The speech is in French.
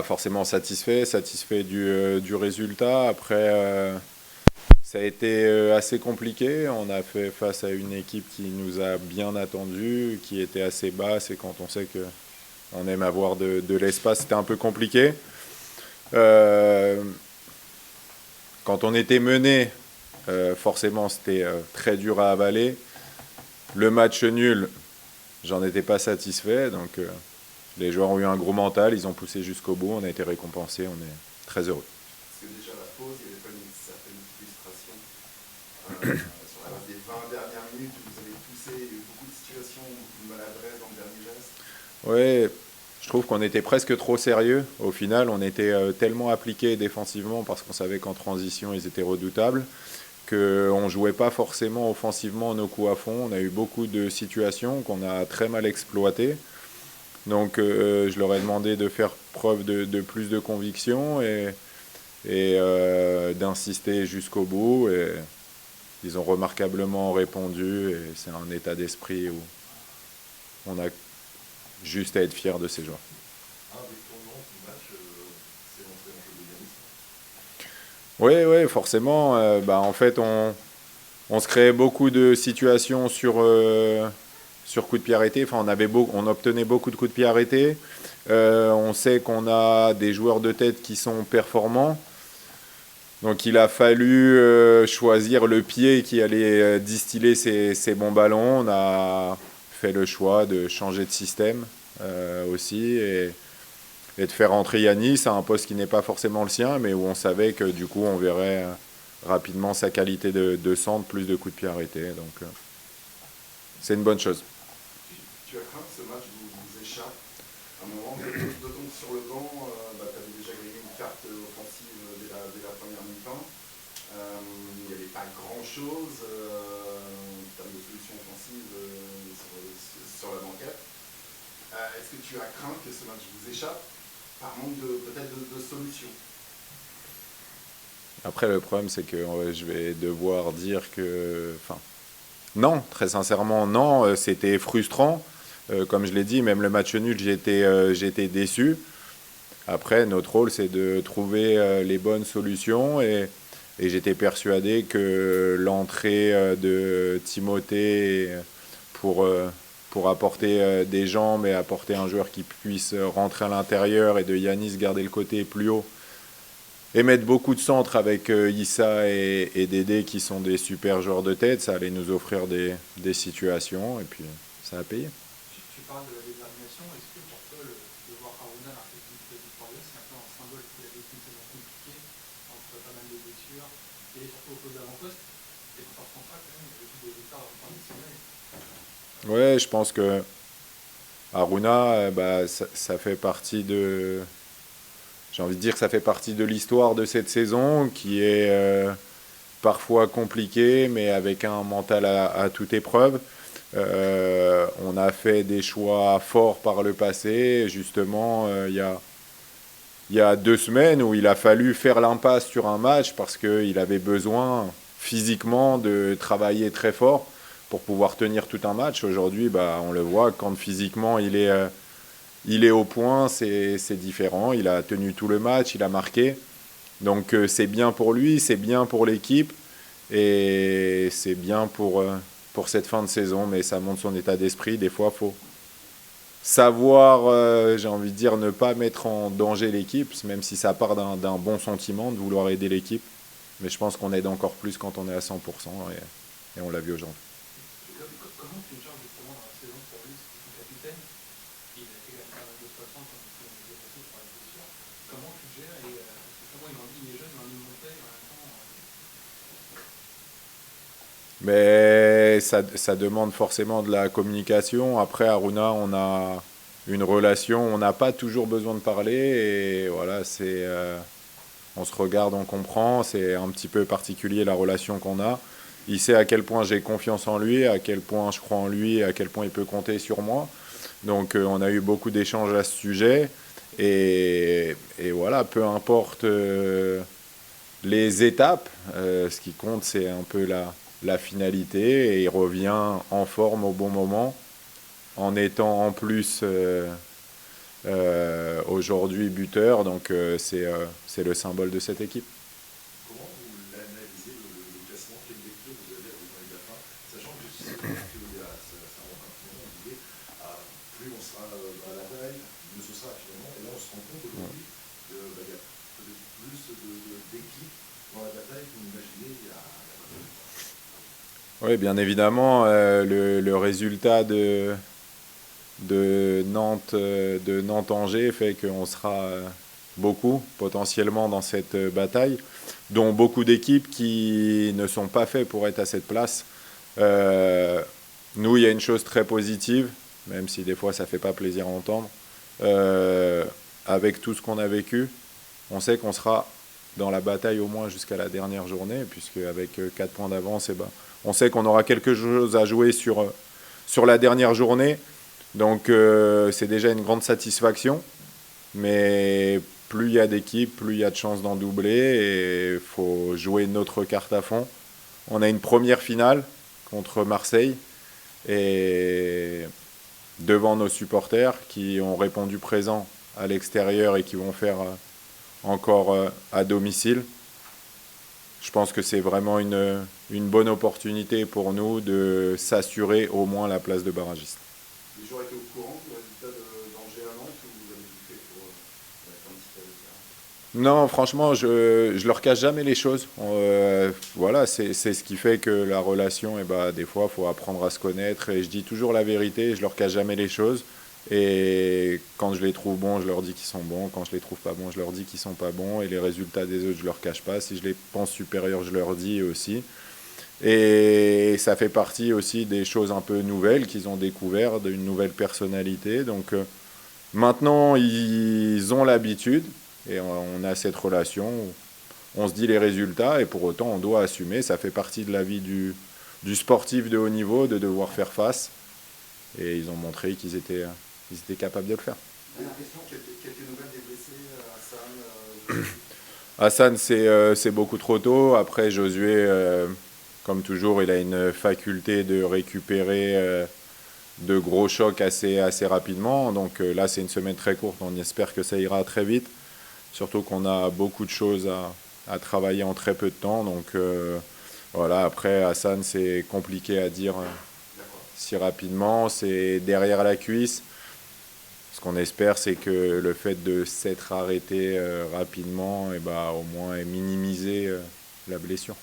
Forcément satisfait du résultat. Après, ça a été assez compliqué. On a fait face à une équipe qui nous a bien attendu, qui était assez basse, et quand on sait qu'on aime avoir de l'espace, c'était un peu compliqué. Euh, Quand on était mené, forcément c'était très dur à avaler. Le match nul, j'en étais pas satisfait, donc les joueurs ont eu un gros mental, ils ont poussé jusqu'au bout, on a été récompensés, on est très heureux. Parce que déjà à la pause, il n'y avait pas une certaine frustration sur la base des 20 dernières minutes où vous avez poussé, il y a eu beaucoup de situations, beaucoup de maladresse dans le dernier geste. Ouais, je trouve qu'on était presque trop sérieux. Au final, on était tellement appliqués défensivement parce qu'on savait qu'en transition, ils étaient redoutables, qu'on ne jouait pas forcément offensivement nos coups à fond. On a eu beaucoup de situations qu'on a très mal exploitées. Donc je leur ai demandé de faire preuve de plus de conviction et d'insister jusqu'au bout. Et ils ont remarquablement répondu et c'est un état d'esprit où on a juste à être fier de ces joueurs. Un des tournants du match, c'est l'entrée en jeu de Yanis. Oui, oui, forcément. En fait, on se créait beaucoup de situations sur coups de pied arrêtés. Enfin, on obtenait beaucoup de coups de pied arrêtés. On sait qu'on a des joueurs de tête qui sont performants. Donc il a fallu choisir le pied qui allait distiller ces bons ballons. On a fait le choix de changer de système aussi et de faire entrer Yanis à un poste qui n'est pas forcément le sien, mais où on savait que du coup on verrait rapidement sa qualité de centre, plus de coups de pied arrêtés. Donc c'est une bonne chose. Tu as craint que ce match vous échappe à un moment, d'autant que sur le banc, tu avais déjà gagné une carte offensive dès la première mi-temps. Il n'y avait pas grand-chose en termes de solutions offensives sur la banquette. Est-ce que tu as craint que ce match vous échappe par manque peut-être de solutions? Après le problème c'est que je vais devoir dire que... Enfin, non, très sincèrement non, c'était frustrant. Comme je l'ai dit, même le match nul, j'étais déçu. Après, notre rôle, c'est de trouver les bonnes solutions et j'étais persuadé que l'entrée de Timothée pour, euh, pour apporter des jambes et apporter un joueur qui puisse rentrer à l'intérieur et de Yanis garder le côté plus haut et mettre beaucoup de centres avec Issa et Dédé qui sont des super joueurs de tête, ça allait nous offrir des situations et puis ça a payé. Tu parles de la détermination. Est-ce que pour toi, de voir Aruna marquer ce but victorieux, c'est un peu un symbole qu'il a vécu une saison compliquée, entre pas mal de blessures, et surtout au poste d'avant-poste, et pour central quand même, il y avait des écarts internationaux. Ouais, je pense que Aruna, ça fait partie de... J'ai envie de dire que ça fait partie de l'histoire de cette saison qui est parfois compliquée, mais avec un mental à toute épreuve. On a fait des choix forts par le passé. Justement, il y a 2 semaines où il a fallu faire l'impasse sur un match parce qu'il avait besoin physiquement de travailler très fort pour pouvoir tenir tout un match. Aujourd'hui, on le voit, quand physiquement il est au point, c'est différent. Il a tenu tout le match, il a marqué. Donc c'est bien pour lui, c'est bien pour l'équipe et c'est bien pour cette fin de saison. Mais ça montre son état d'esprit. Des fois, il faut savoir, j'ai envie de dire, ne pas mettre en danger l'équipe, même si ça part d'un bon sentiment de vouloir aider l'équipe. Mais je pense qu'on aide encore plus quand on est à 100% et on l'a vu aujourd'hui. Comment tu gères justement dans la saison pour lui, c'est ton capitaine, il a fait quand même pas mal de passants comme tu l'as dépassé sur la blessure. Comment tu gères et comment il grandit, il est jeune, il a envie de monter, en même temps. Mais ça demande forcément de la communication. Après, Aruna, on a une relation, on n'a pas toujours besoin de parler. Et voilà, on se regarde, on comprend. C'est un petit peu particulier la relation qu'on a. Il sait à quel point j'ai confiance en lui, à quel point je crois en lui, à quel point il peut compter sur moi. Donc on a eu beaucoup d'échanges à ce sujet. Et voilà, peu importe les étapes, ce qui compte, c'est un peu la finalité. Et il revient en forme au bon moment, en étant en plus aujourd'hui buteur, donc c'est le symbole de cette équipe. Comment vous l'analysez le classement? Quelle lecture vous avez avec Jean-Luc Lafin, sachant que je sais bien qu'il y a ça remonte un petit moment, on disait plus on sera à la veille, mieux ce sera finalement. Et là on se rend compte aujourd'hui qu'il y a peut-être plus d'équipes dans la bataille que vous imaginez il y a 20 ans. Oui, bien évidemment, le résultat de Nantes-Angers fait qu'on sera beaucoup potentiellement dans cette bataille, dont beaucoup d'équipes qui ne sont pas faites pour être à cette place. Nous, il y a une chose très positive, même si des fois ça ne fait pas plaisir à entendre. Avec tout ce qu'on a vécu, on sait qu'on sera dans la bataille au moins jusqu'à la dernière journée, puisque avec 4 points d'avance, on sait qu'on aura quelque chose à jouer sur la dernière journée. Donc c'est déjà une grande satisfaction. Mais plus il y a d'équipes, plus il y a de chances d'en doubler. Et il faut jouer notre carte à fond. On a une première finale contre Marseille. Et devant nos supporters qui ont répondu présent à l'extérieur et qui vont faire encore à domicile. Je pense que c'est vraiment une bonne opportunité pour nous de s'assurer au moins la place de barragiste. Les joueurs étaient au courant du résultat d'Angers à Nantes ou vous avez tout fait pour mettre un petit peu de terrain? Non, franchement, je leur cache jamais les choses. Voilà, c'est ce qui fait que la relation, des fois, il faut apprendre à se connaître. Et je dis toujours la vérité, je leur cache jamais les choses. Et quand je les trouve bons, je leur dis qu'ils sont bons. Quand je les trouve pas bons, je leur dis qu'ils sont pas bons. Et les résultats des autres, je leur cache pas. Si je les pense supérieurs, je leur dis aussi. Et ça fait partie aussi des choses un peu nouvelles qu'ils ont découvert, d'une nouvelle personnalité. Donc maintenant, ils ont l'habitude et on a cette relation où on se dit les résultats et pour autant on doit assumer. Ça fait partie de la vie du sportif de haut niveau de devoir faire face. Et ils ont montré qu'ils étaient capables de le faire. Dernière question, quelques nouvelles des blessés, Hassan, c'est beaucoup trop tôt. Après, Josué, comme toujours, il a une faculté de récupérer de gros chocs assez rapidement. Donc là, c'est une semaine très courte. On espère que ça ira très vite. Surtout qu'on a beaucoup de choses à travailler en très peu de temps. Donc voilà, après, Hassan, c'est compliqué à dire si rapidement. C'est derrière la cuisse. Ce qu'on espère, c'est que le fait de s'être arrêté rapidement, au moins, minimiser la blessure.